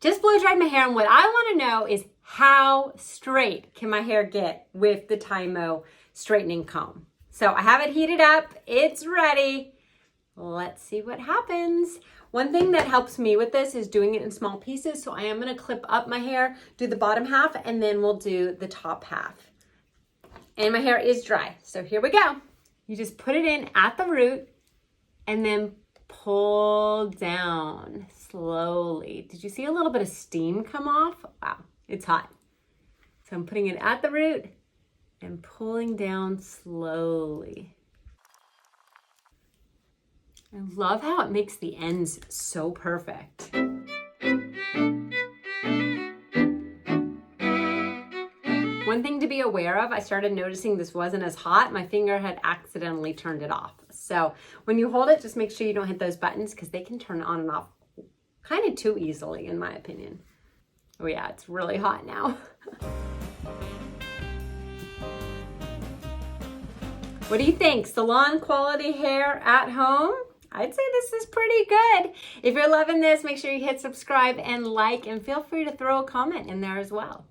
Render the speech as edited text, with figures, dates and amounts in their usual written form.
just blow dried my hair, and what I want to know is how straight can my hair get with the TYMO straightening comb. So I have it heated up, it's ready. Let's see what happens. One thing that helps me with this is doing it in small pieces. So I am going to clip up my hair, do the bottom half, and then we'll do the top half. And my hair is dry. So here we go. You just put it in at the root and then pull down slowly. Did you see a little bit of steam come off? Wow, it's hot. So I'm putting it at the root and pulling down slowly. I love how it makes the ends so perfect. One thing to be aware of, I started noticing this wasn't as hot. My finger had accidentally turned it off. So when you hold it, just make sure you don't hit those buttons because they can turn on and off kind of too easily, in my opinion. Oh yeah, it's really hot now. What do you think? Salon quality hair at home? I'd say this is pretty good. If you're loving this, make sure you hit subscribe and like, and feel free to throw a comment in there as well.